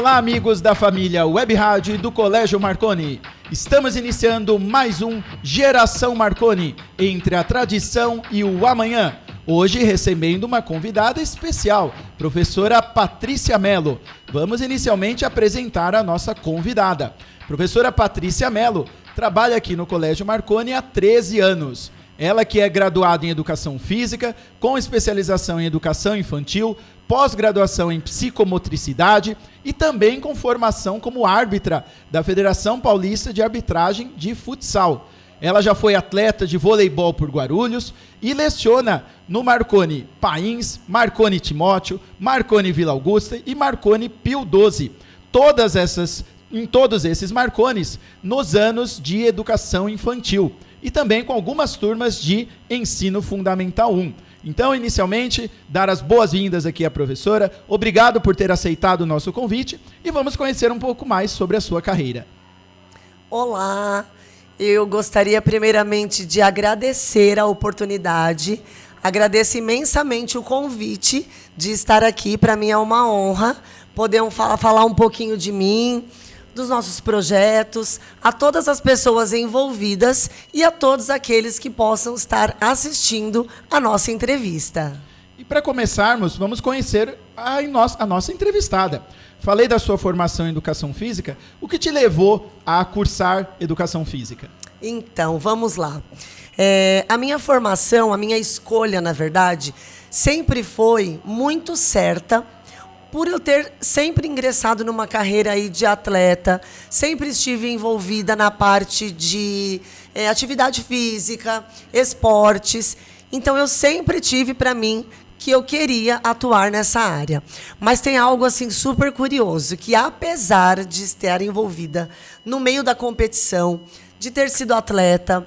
Olá, amigos da família Web Rádio e do Colégio Marconi. Estamos iniciando mais um Geração Marconi, entre a tradição e o amanhã. Hoje recebendo uma convidada especial, professora Patrícia Mello. Vamos inicialmente apresentar a nossa convidada. Professora Patrícia Mello trabalha aqui no Colégio Marconi há 13 anos. Ela que é graduada em Educação Física, com especialização em Educação Infantil, pós-graduação em Psicomotricidade e também com formação como árbitra da Federação Paulista de Arbitragem de Futsal. Ela já foi atleta de voleibol por Guarulhos e leciona no Marconi Pains, Marconi Timóteo, Marconi Vila Augusta e Marconi Pio XII. Em todos esses Marconis, nos anos de Educação Infantil e também com algumas turmas de Ensino Fundamental 1. Então, inicialmente, dar as boas-vindas aqui à professora. Obrigado por ter aceitado o nosso convite e vamos conhecer um pouco mais sobre a sua carreira. Olá, eu gostaria primeiramente de agradecer a oportunidade, agradeço imensamente o convite de estar aqui. Para mim é uma honra poder falar um pouquinho de mim, dos nossos projetos, a todas as pessoas envolvidas e a todos aqueles que possam estar assistindo a nossa entrevista. E para começarmos, vamos conhecer a nossa entrevistada. Falei da sua formação em Educação Física. O que te levou a cursar Educação Física? Então, vamos lá. A minha formação, a minha escolha, na verdade, sempre foi muito certa, por eu ter sempre ingressado numa carreira aí de atleta, sempre estive envolvida na parte de atividade física, esportes. Então, eu sempre tive para mim que eu queria atuar nessa área. Mas tem algo assim super curioso, que apesar de estar envolvida no meio da competição, de ter sido atleta,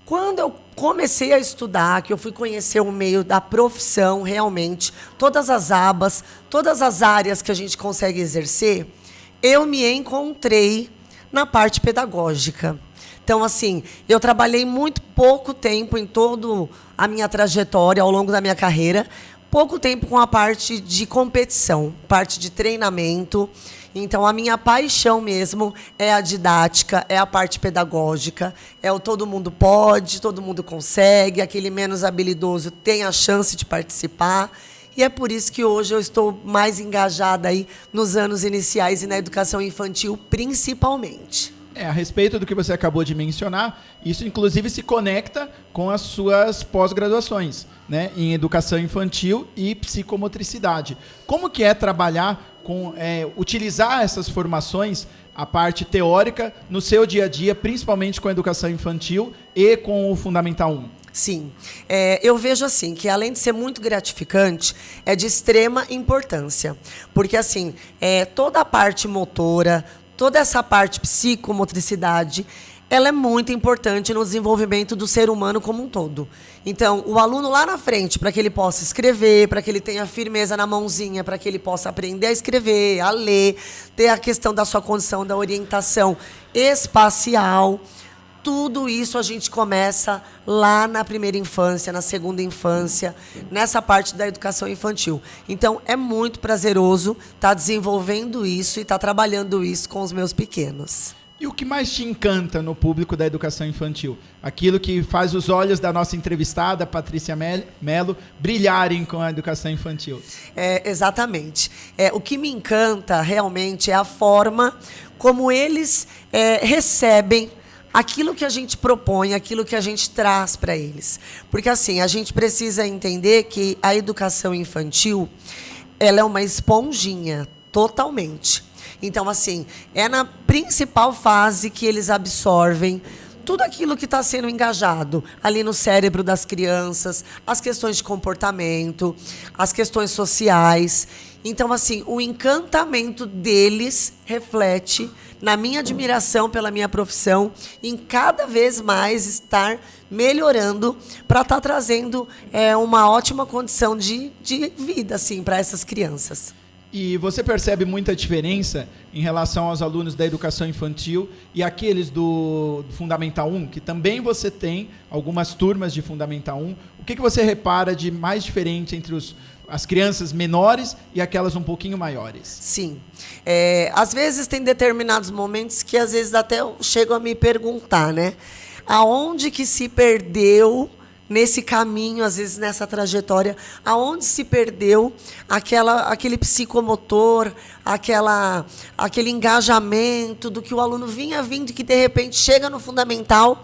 quando eu comecei a estudar, que eu fui conhecer o meio da profissão realmente, todas as abas, todas as áreas que a gente consegue exercer, eu me encontrei na parte pedagógica. Então, assim, eu trabalhei muito pouco tempo em toda a minha trajetória, ao longo da minha carreira, pouco tempo com a parte de competição, parte de treinamento. Então, a minha paixão mesmo é a didática, é a parte pedagógica, é o todo mundo pode, todo mundo consegue, aquele menos habilidoso tem a chance de participar. E é por isso que hoje eu estou mais engajada aí nos anos iniciais e na educação infantil, principalmente. A respeito do que você acabou de mencionar, isso inclusive se conecta com as suas pós-graduações, né, em Educação Infantil e Psicomotricidade. Como que é trabalhar com, utilizar essas formações, a parte teórica, no seu dia a dia, principalmente com a Educação Infantil e com o Fundamental 1? Sim, eu vejo assim, que além de ser muito gratificante, é de extrema importância, porque assim, toda a parte motora, toda essa parte psicomotricidade, ela é muito importante no desenvolvimento do ser humano como um todo. Então, o aluno lá na frente, para que ele possa escrever, para que ele tenha firmeza na mãozinha, para que ele possa aprender a escrever, a ler, ter a questão da sua condição da orientação espacial, tudo isso a gente começa lá na primeira infância, na segunda infância, nessa parte da educação infantil. Então, é muito prazeroso estar desenvolvendo isso e estar trabalhando isso com os meus pequenos. E o que mais te encanta no público da educação infantil? Aquilo que faz os olhos da nossa entrevistada, Patrícia Mello, brilharem com a educação infantil. Exatamente. O que me encanta realmente é a forma como eles recebem aquilo que a gente propõe, aquilo que a gente traz para eles. Porque assim, a gente precisa entender que a educação infantil, ela é uma esponjinha, totalmente. Então, assim, é na principal fase que eles absorvem tudo aquilo que está sendo engajado ali no cérebro das crianças, as questões de comportamento, as questões sociais. Então, assim, o encantamento deles reflete na minha admiração pela minha profissão, em cada vez mais estar melhorando para estar trazendo uma ótima condição de vida assim, para essas crianças. E você percebe muita diferença em relação aos alunos da educação infantil e aqueles do Fundamental 1, que também você tem algumas turmas de Fundamental 1. O que você repara de mais diferente entre as crianças menores e aquelas um pouquinho maiores? Sim. Às vezes tem determinados momentos que às vezes até eu chego a me perguntar, né? Aonde que se perdeu nesse caminho, às vezes nessa trajetória, aonde se perdeu aquele psicomotor, aquele engajamento do que o aluno vinha vindo, que de repente chega no fundamental,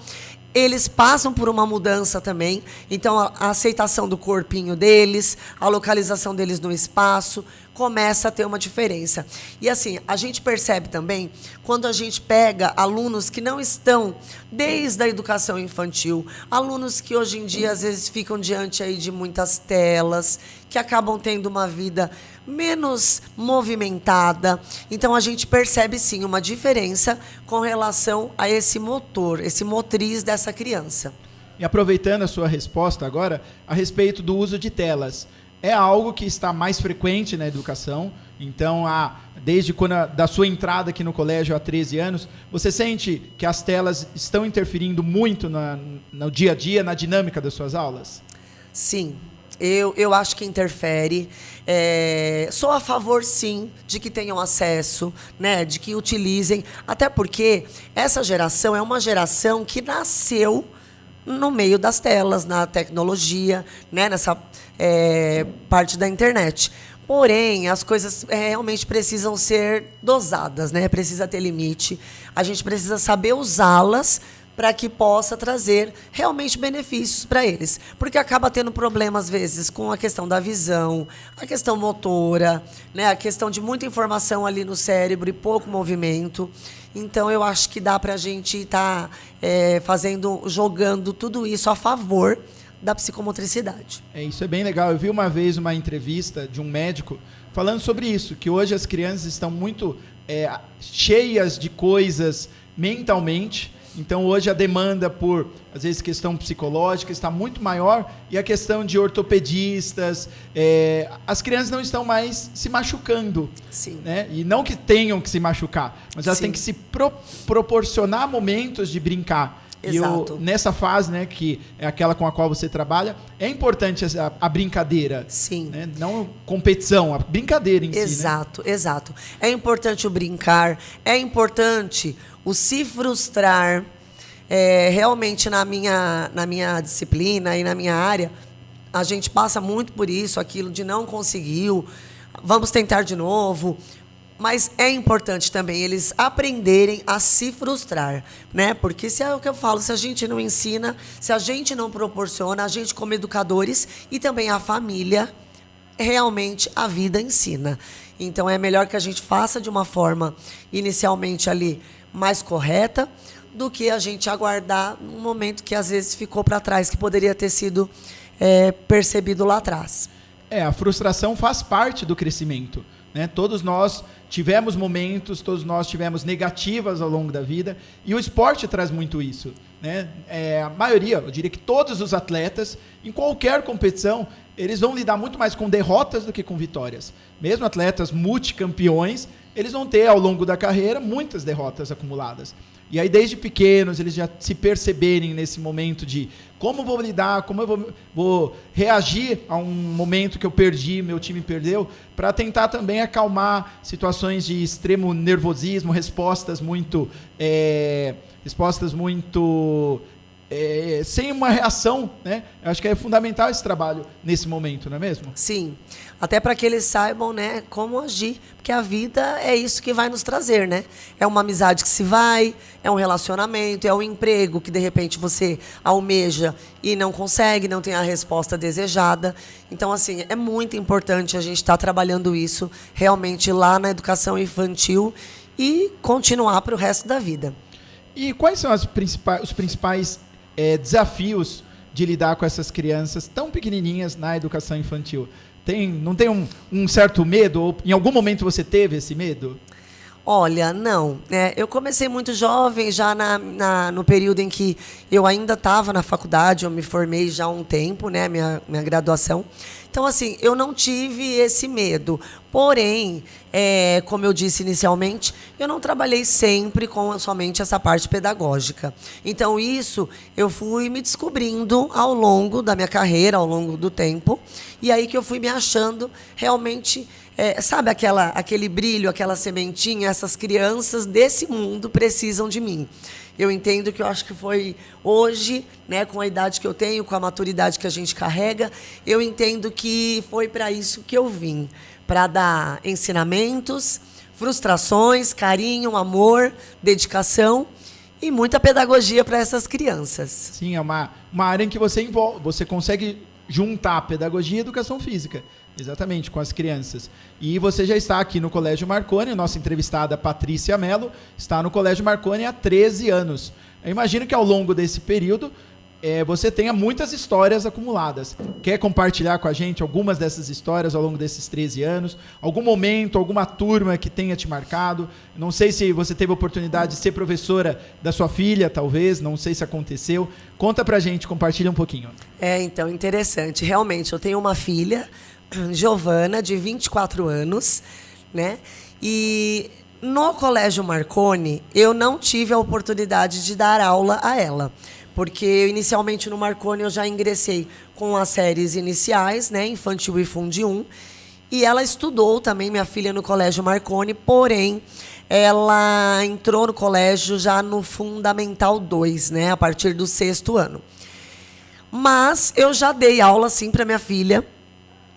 eles passam por uma mudança também. Então, a aceitação do corpinho deles, a localização deles no espaço, começa a ter uma diferença. E assim, a gente percebe também, quando a gente pega alunos que não estão desde a educação infantil, alunos que hoje em dia, às vezes, ficam diante aí de muitas telas, que acabam tendo uma vida menos movimentada. Então, a gente percebe, sim, uma diferença com relação a esse motor, esse motriz dessa criança. E aproveitando a sua resposta agora, a respeito do uso de telas, é algo que está mais frequente na educação. Então, desde da sua entrada aqui no colégio há 13 anos, você sente que as telas estão interferindo muito no dia a dia, na dinâmica das suas aulas? Sim. Eu acho que interfere. Sou a favor, sim, de que tenham acesso, né, de que utilizem, até porque essa geração é uma geração que nasceu no meio das telas, na tecnologia, né, nessa parte da internet. Porém, as coisas realmente precisam ser dosadas, né? Precisa ter limite. A gente precisa saber usá-las para que possa trazer realmente benefícios para eles. Porque acaba tendo problema, às vezes, com a questão da visão, a questão motora, né? A questão de muita informação ali no cérebro e pouco movimento. Então, eu acho que dá para a gente estar jogando tudo isso a favor da psicomotricidade. Isso é bem legal. Eu vi uma vez uma entrevista de um médico falando sobre isso, que hoje as crianças estão muito cheias de coisas mentalmente. Então, hoje a demanda por, às vezes, questão psicológica está muito maior, e a questão de ortopedistas, as crianças não estão mais se machucando. Sim. Né? E não que tenham que se machucar, mas elas têm que se proporcionar momentos de brincar. Exato. E nessa fase, né, que é aquela com a qual você trabalha, é importante a brincadeira. Sim. Né? Não competição, a brincadeira em Exato, si. Né? Exato. É importante o brincar, é importante o se frustrar. Realmente, na minha disciplina e na minha área, a gente passa muito por isso, aquilo de não conseguiu, vamos tentar de novo. Mas é importante também eles aprenderem a se frustrar, né? Porque se é o que eu falo, se a gente não ensina, se a gente não proporciona, a gente como educadores e também a família, realmente a vida ensina. Então é melhor que a gente faça de uma forma inicialmente ali mais correta do que a gente aguardar um momento que às vezes ficou para trás, que poderia ter sido percebido lá atrás. A frustração faz parte do crescimento. Né? Todos nós tivemos momentos, todos nós tivemos negativas ao longo da vida, e o esporte traz muito isso. Né? A maioria, eu diria que todos os atletas, em qualquer competição, eles vão lidar muito mais com derrotas do que com vitórias. Mesmo atletas multicampeões, eles vão ter ao longo da carreira muitas derrotas acumuladas. E aí, desde pequenos, eles já se perceberem nesse momento de como vou lidar, como eu vou reagir a um momento que eu perdi, meu time perdeu, para tentar também acalmar situações de extremo nervosismo, respostas muito sem uma reação, né? Eu acho que é fundamental esse trabalho nesse momento, não é mesmo? Sim, até para que eles saibam, né, como agir, porque a vida é isso que vai nos trazer, né? É uma amizade que se vai, é um relacionamento, é um emprego que de repente você almeja e não consegue, não tem a resposta desejada. Então, assim, é muito importante a gente estar trabalhando isso realmente lá na educação infantil e continuar para o resto da vida. E quais são os principais desafios de lidar com essas crianças tão pequenininhas na educação infantil? Não tem um certo medo? Ou em algum momento você teve esse medo? Olha, não. Eu comecei muito jovem, já no período em que eu ainda estava na faculdade, eu me formei já há um tempo, né, minha graduação. Então, assim, eu não tive esse medo. Porém, como eu disse inicialmente, eu não trabalhei sempre com somente essa parte pedagógica. Então, isso eu fui me descobrindo ao longo da minha carreira, ao longo do tempo, e aí que eu fui me achando realmente, sabe aquele brilho, aquela sementinha, essas crianças desse mundo precisam de mim. Eu entendo que eu acho que foi hoje, né, com a idade que eu tenho, com a maturidade que a gente carrega, eu entendo que foi para isso que eu vim, para dar ensinamentos, frustrações, carinho, amor, dedicação e muita pedagogia para essas crianças. Sim, é uma área em que você consegue juntar pedagogia e educação física. Exatamente, com as crianças. E você já está aqui no Colégio Marconi, nossa entrevistada Patrícia Mello está no Colégio Marconi há 13 anos. Eu imagino que ao longo desse período você tenha muitas histórias acumuladas. Quer compartilhar com a gente algumas dessas histórias ao longo desses 13 anos? Algum momento, alguma turma que tenha te marcado? Não sei se você teve a oportunidade de ser professora da sua filha, talvez, não sei se aconteceu. Conta pra gente, compartilha um pouquinho. Então, interessante. Realmente, eu tenho uma filha, Giovana, de 24 anos, né? E no Colégio Marconi, eu não tive a oportunidade de dar aula a ela, porque inicialmente no Marconi eu já ingressei com as séries iniciais, né? Infantil e Fundi 1, e ela estudou também, minha filha, no Colégio Marconi, porém, ela entrou no colégio já no Fundamental 2, né? A partir do 6º ano. Mas eu já dei aula, sim, para minha filha,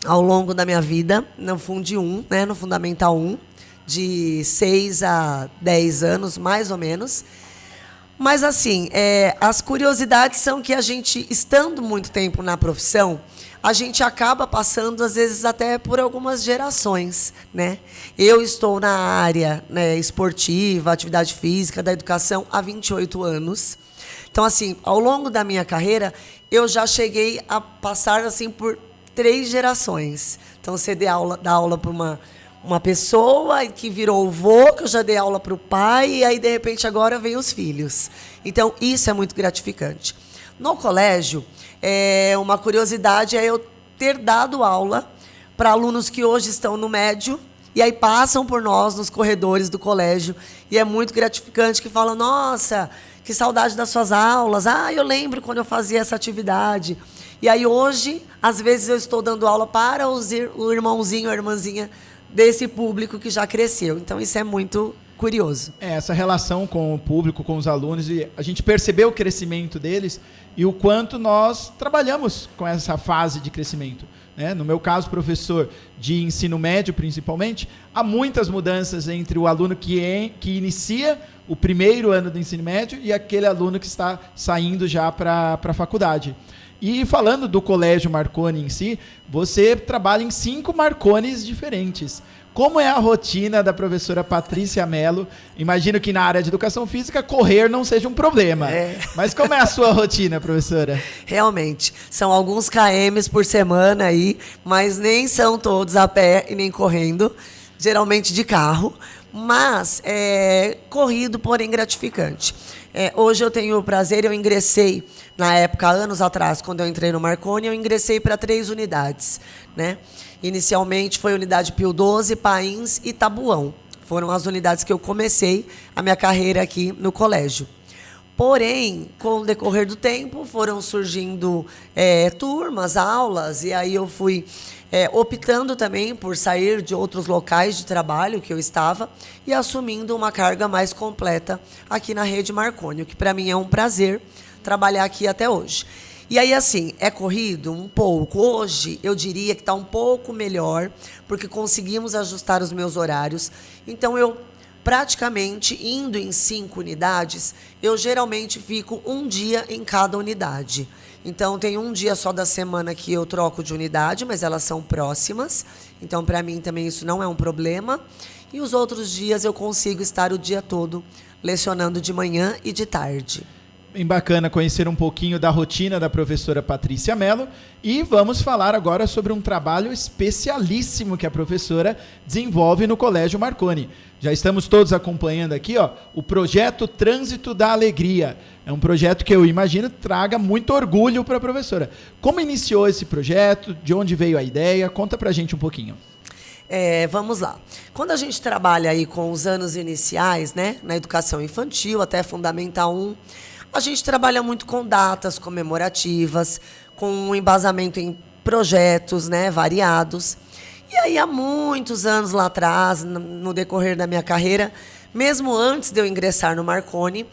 ao longo da minha vida, no Fundi 1, né, no Fundamental 1, de 6 a 10 anos, mais ou menos. Mas, assim, as curiosidades são que a gente, estando muito tempo na profissão, a gente acaba passando, às vezes, até por algumas gerações, né? Eu estou na área, né, esportiva, atividade física, da educação, há 28 anos. Então, assim, ao longo da minha carreira, eu já cheguei a passar, assim, por 3 gerações. Então, você dá aula para uma pessoa que virou o vô, que eu já dei aula para o pai, e aí, de repente, agora vem os filhos. Então, isso é muito gratificante. No colégio, uma curiosidade é eu ter dado aula para alunos que hoje estão no médio, e aí passam por nós nos corredores do colégio, e é muito gratificante, que falam, nossa, que saudade das suas aulas, eu lembro quando eu fazia essa atividade. E aí hoje, às vezes eu estou dando aula para o irmãozinho, a irmãzinha desse público que já cresceu. Então isso é muito curioso. Essa relação com o público, com os alunos, e a gente percebeu o crescimento deles e o quanto nós trabalhamos com essa fase de crescimento. Né? No meu caso, professor de ensino médio, principalmente, há muitas mudanças entre o aluno que inicia o primeiro ano do ensino médio e aquele aluno que está saindo já para a faculdade. E falando do Colégio Marconi em si, você trabalha em 5 Marconis diferentes. Como é a rotina da professora Patrícia Mello? Imagino que na área de educação física, correr não seja um problema. Mas como é a sua rotina, professora? Realmente, são alguns kms por semana aí, mas nem são todos a pé e nem correndo, geralmente de carro, mas corrido, porém gratificante. Hoje eu tenho o prazer, eu ingressei, na época, anos atrás, quando eu entrei no Marconi, eu ingressei para 3 unidades, né? Inicialmente foi a unidade Pio 12, Pains e Tabuão. Foram as unidades que eu comecei a minha carreira aqui no colégio. Porém, com o decorrer do tempo, foram surgindo turmas, aulas, e aí eu fui optando também por sair de outros locais de trabalho que eu estava e assumindo uma carga mais completa aqui na Rede Marconi, o que para mim é um prazer trabalhar aqui até hoje. E aí, assim, é corrido um pouco. Hoje, eu diria que está um pouco melhor, porque conseguimos ajustar os meus horários. Então, eu praticamente, indo em 5 unidades, eu geralmente fico um dia em cada unidade. Então, tem um dia só da semana que eu troco de unidade, mas elas são próximas. Então, para mim, também isso não é um problema. E os outros dias eu consigo estar o dia todo lecionando de manhã e de tarde. Bem bacana conhecer um pouquinho da rotina da professora Patrícia Mello e vamos falar agora sobre um trabalho especialíssimo que a professora desenvolve no Colégio Marconi. Já estamos todos acompanhando aqui, o projeto Trânsito da Alegria. É um projeto que eu imagino traga muito orgulho para a professora. Como iniciou esse projeto? De onde veio a ideia? Conta pra gente um pouquinho. Vamos lá. Quando a gente trabalha aí com os anos iniciais, né, na educação infantil, até Fundamental 1, a gente trabalha muito com datas comemorativas, com um embasamento em projetos, né, variados. E aí, há muitos anos lá atrás, no decorrer da minha carreira, mesmo antes de eu ingressar no Marconi,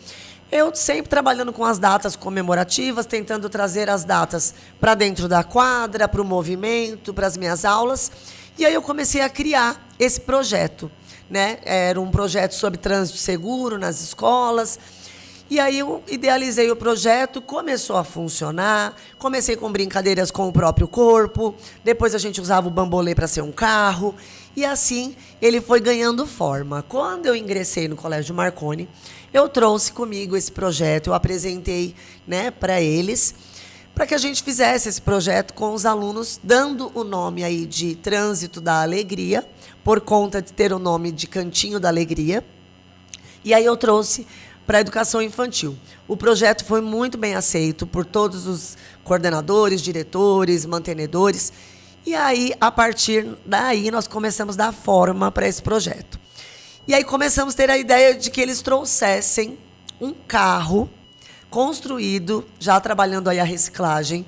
eu sempre trabalhando com as datas comemorativas, tentando trazer as datas para dentro da quadra, para o movimento, para as minhas aulas. E aí eu comecei a criar esse projeto, né? Era um projeto sobre trânsito seguro nas escolas. E aí eu idealizei o projeto, começou a funcionar, comecei com brincadeiras com o próprio corpo, depois a gente usava o bambolê para ser um carro, e assim ele foi ganhando forma. Quando eu ingressei no Colégio Marconi, eu trouxe comigo esse projeto, eu apresentei, né, para eles, para que a gente fizesse esse projeto com os alunos, dando o nome aí de Trânsito da Alegria, por conta de ter o nome de Cantinho da Alegria. E aí eu trouxe para a educação infantil. O projeto foi muito bem aceito por todos os coordenadores, diretores, mantenedores. E aí, a partir daí, nós começamos a dar forma para esse projeto. E aí começamos a ter a ideia de que eles trouxessem um carro construído, já trabalhando aí a reciclagem,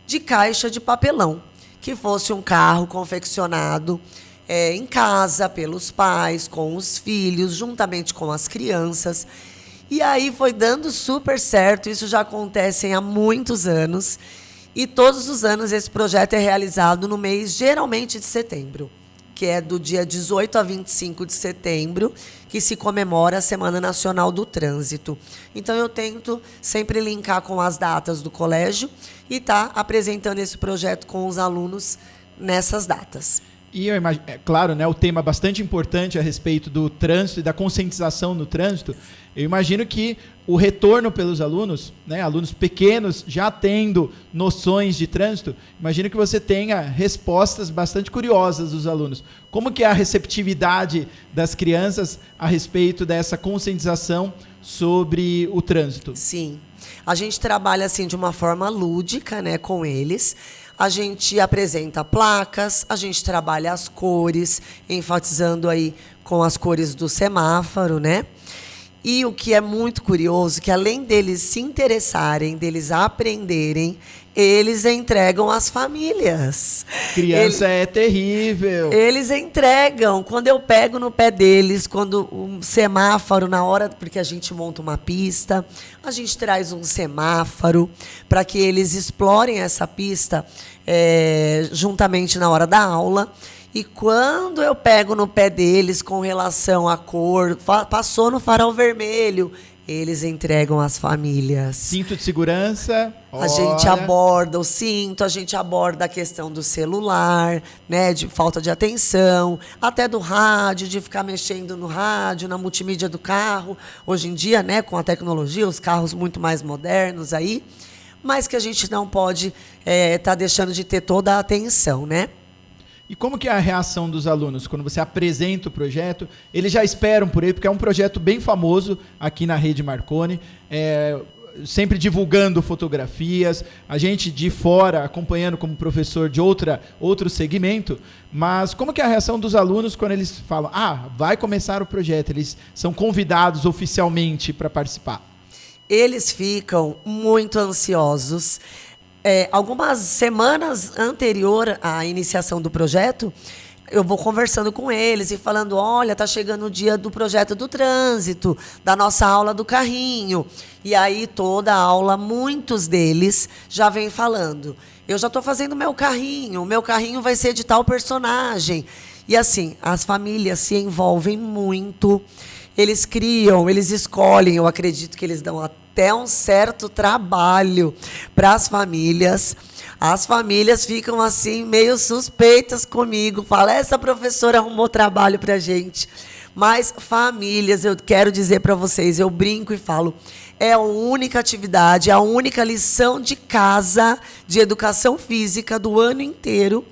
de caixa de papelão, que fosse um carro confeccionado em casa, pelos pais, com os filhos, juntamente com as crianças. E aí foi dando super certo, isso já acontece há muitos anos, e todos os anos esse projeto é realizado no mês, geralmente, de setembro, que é do dia 18 a 25 de setembro, que se comemora a Semana Nacional do Trânsito. Então, eu tento sempre linkar com as datas do colégio e estar apresentando esse projeto com os alunos nessas datas. E eu imagino, é claro, né, o tema bastante importante a respeito do trânsito e da conscientização no trânsito. Eu imagino que o retorno pelos alunos, né, alunos pequenos já tendo noções de trânsito, imagino que você tenha respostas bastante curiosas dos alunos. Como que é a receptividade das crianças a respeito dessa conscientização sobre o trânsito? Sim, a gente trabalha assim de uma forma lúdica, né, com eles. A gente apresenta placas, a gente trabalha as cores, enfatizando aí com as cores do semáforo, né? E o que é muito curioso, que além deles se interessarem, deles aprenderem, eles entregam às famílias. Criança é terrível. Eles entregam. Quando eu pego no pé deles, quando o semáforo, na hora, porque a gente monta uma pista, a gente traz um semáforo para que eles explorem essa pista juntamente na hora da aula. E quando eu pego no pé deles com relação à cor, passou no farol vermelho, eles entregam às famílias. Cinto de segurança. A gente aborda o cinto, a gente aborda a questão do celular, né, de falta de atenção, até do rádio, de ficar mexendo no rádio, na multimídia do carro. Hoje em dia, né, com a tecnologia, os carros muito mais modernos aí, mas que a gente não pode tá deixando de ter toda a atenção, né? E como que é a reação dos alunos quando você apresenta o projeto? Eles já esperam por ele, porque é um projeto bem famoso aqui na Rede Marconi, sempre divulgando fotografias, a gente de fora acompanhando como professor de outro segmento, mas como que é a reação dos alunos quando eles falam, vai começar o projeto, eles são convidados oficialmente para participar? Eles ficam muito ansiosos. Algumas semanas anterior à iniciação do projeto, eu vou conversando com eles e falando, olha, tá chegando o dia do projeto do trânsito, da nossa aula do carrinho. E aí, toda a aula, muitos deles já vêm falando, eu já estou fazendo o meu carrinho vai ser de tal personagem. E assim, as famílias se envolvem muito, eles criam, eles escolhem, eu acredito que eles dão até um certo trabalho para as famílias. As famílias ficam assim, meio suspeitas comigo. Fala, essa professora arrumou trabalho para a gente. Mas famílias, eu quero dizer para vocês, eu brinco e falo, é a única atividade, a única lição de casa, de educação física do ano inteiro,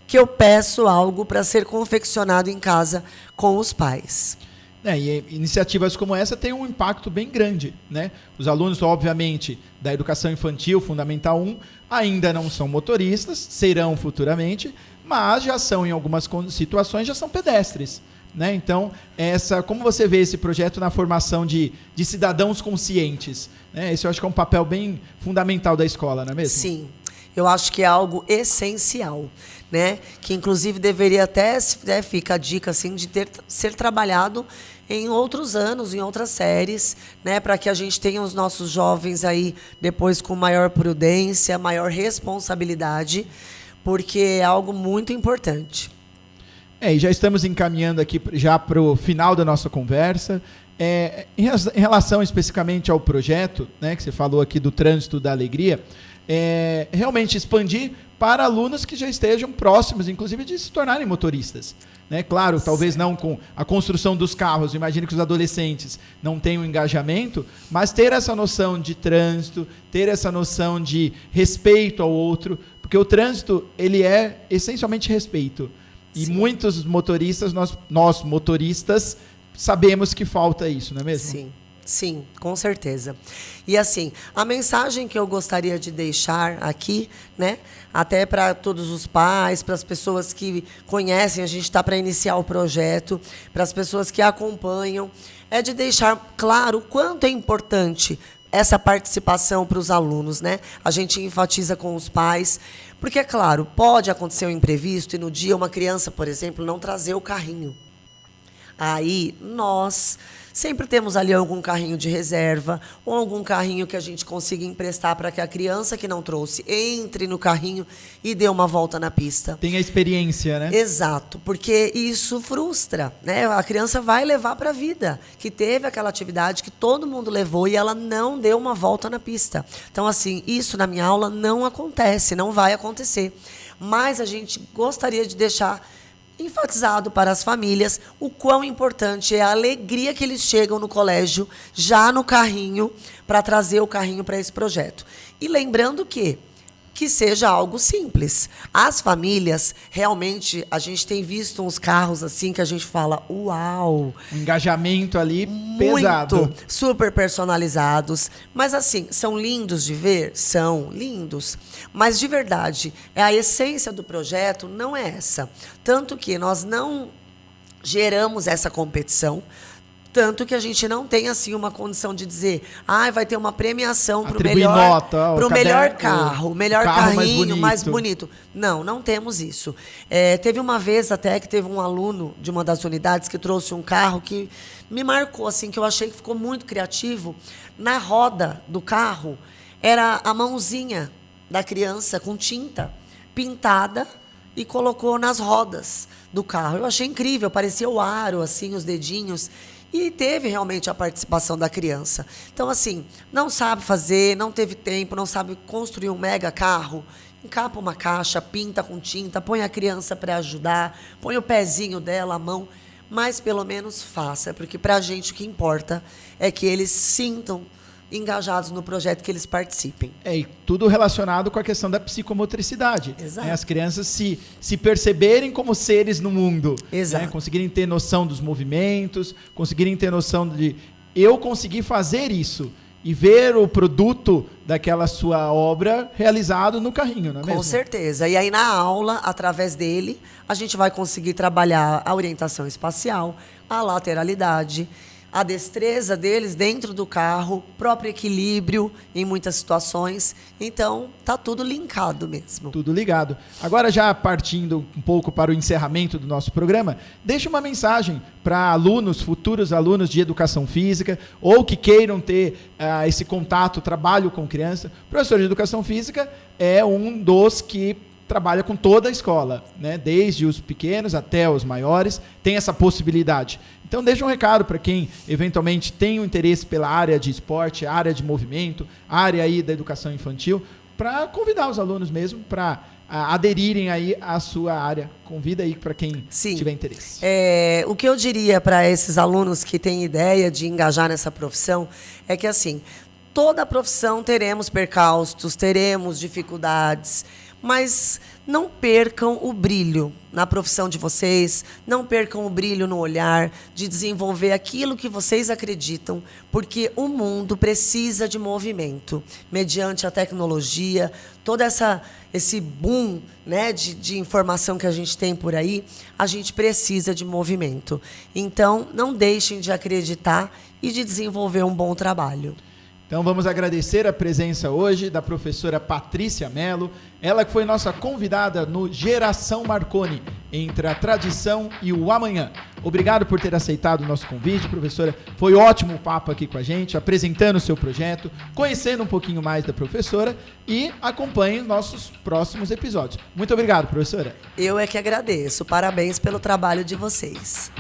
que eu peço algo para ser confeccionado em casa com os pais. E iniciativas como essa têm um impacto bem grande, né? Os alunos, obviamente, da educação infantil, Fundamental 1, ainda não são motoristas, serão futuramente, mas já são, em algumas situações, já são pedestres, né? Então, como você vê esse projeto na formação de cidadãos conscientes? Né? Esse eu acho que é um papel bem fundamental da escola, não é mesmo? Sim, eu acho que é algo essencial, né? Que inclusive deveria até, fica a dica assim, de ser trabalhado em outros anos, em outras séries, né? Para que a gente tenha os nossos jovens aí depois com maior prudência, maior responsabilidade, porque é algo muito importante. E já estamos encaminhando aqui já para o final da nossa conversa. Em relação especificamente ao projeto, né, que você falou aqui do Trânsito da Alegria, realmente expandir para alunos que já estejam próximos, inclusive, de se tornarem motoristas. Né? Claro, talvez não com a construção dos carros, imagino que os adolescentes não tenham engajamento, mas ter essa noção de trânsito, ter essa noção de respeito ao outro, porque o trânsito, ele é essencialmente respeito. E muitos motoristas, nós motoristas, sabemos que falta isso, não é mesmo? Sim, com certeza. E assim, a mensagem que eu gostaria de deixar aqui, né, até para todos os pais, para as pessoas que conhecem, a gente está para iniciar o projeto, para as pessoas que acompanham, é de deixar claro o quanto é importante essa participação para os alunos, né? A gente enfatiza com os pais, porque, é claro, pode acontecer um imprevisto e no dia uma criança, por exemplo, não trazer o carrinho. Aí, nós sempre temos ali algum carrinho de reserva ou algum carrinho que a gente consiga emprestar para que a criança que não trouxe entre no carrinho e dê uma volta na pista. Tem a experiência, né? Exato, porque isso frustra, né? A criança vai levar para a vida, que teve aquela atividade que todo mundo levou e ela não deu uma volta na pista. Então, assim, isso na minha aula não acontece, não vai acontecer. Mas a gente gostaria de deixar enfatizado para as famílias o quão importante é a alegria que eles chegam no colégio, já no carrinho, para trazer o carrinho para esse projeto. E lembrando que seja algo simples. As famílias, realmente, a gente tem visto uns carros assim que a gente fala, uau! Um engajamento ali pesado. Muito, super personalizados. Mas assim, são lindos de ver? São lindos. Mas, de verdade, a essência do projeto não é essa. Tanto que nós não geramos essa competição, tanto que a gente não tem assim uma condição de dizer, vai ter uma premiação para o melhor carro, o melhor carrinho mais bonito. Não temos isso. Teve uma vez até que teve um aluno de uma das unidades que trouxe um carro que me marcou, assim, que eu achei que ficou muito criativo. Na roda do carro era a mãozinha da criança com tinta pintada e colocou nas rodas do carro. Eu achei incrível, parecia o aro, assim, os dedinhos. E teve realmente a participação da criança. Então, assim, não sabe fazer, não teve tempo, não sabe construir um mega carro, encapa uma caixa, pinta com tinta, põe a criança para ajudar, põe o pezinho dela, a mão, mas pelo menos faça, porque para a gente o que importa é que eles sintam engajados no projeto, que eles participem. E tudo relacionado com a questão da psicomotricidade. Exato. Né? As crianças se perceberem como seres no mundo. Exato. Né? Conseguirem ter noção dos movimentos, conseguirem ter noção de eu conseguir fazer isso e ver o produto daquela sua obra realizado no carrinho, não é mesmo? Com certeza. E aí, na aula, através dele, a gente vai conseguir trabalhar a orientação espacial, a lateralidade, a destreza deles dentro do carro, próprio equilíbrio em muitas situações. Então, tá tudo linkado mesmo. Tudo ligado. Agora, já partindo um pouco para o encerramento do nosso programa, deixa uma mensagem para alunos, futuros alunos de educação física, ou que queiram ter esse contato, trabalho com criança. O professor de educação física é um dos que trabalha com toda a escola, né? Desde os pequenos até os maiores, tem essa possibilidade. Então, deixa um recado para quem eventualmente tem um interesse pela área de esporte, área de movimento, área aí da educação infantil, para convidar os alunos mesmo para aderirem aí à sua área. Convida aí para quem tiver interesse. O que eu diria para esses alunos que têm ideia de engajar nessa profissão é que, assim, toda profissão teremos percalços, teremos dificuldades, mas não percam o brilho na profissão de vocês, não percam o brilho no olhar, de desenvolver aquilo que vocês acreditam, porque o mundo precisa de movimento, mediante a tecnologia, todo esse boom, né, de informação que a gente tem por aí, a gente precisa de movimento. Então, não deixem de acreditar e de desenvolver um bom trabalho. Então vamos agradecer a presença hoje da professora Patrícia Mello, ela que foi nossa convidada no Geração Marconi, entre a tradição e o amanhã. Obrigado por ter aceitado o nosso convite, professora. Foi ótimo o papo aqui com a gente, apresentando o seu projeto, conhecendo um pouquinho mais da professora e acompanhe nossos próximos episódios. Muito obrigado, professora. Eu é que agradeço. Parabéns pelo trabalho de vocês.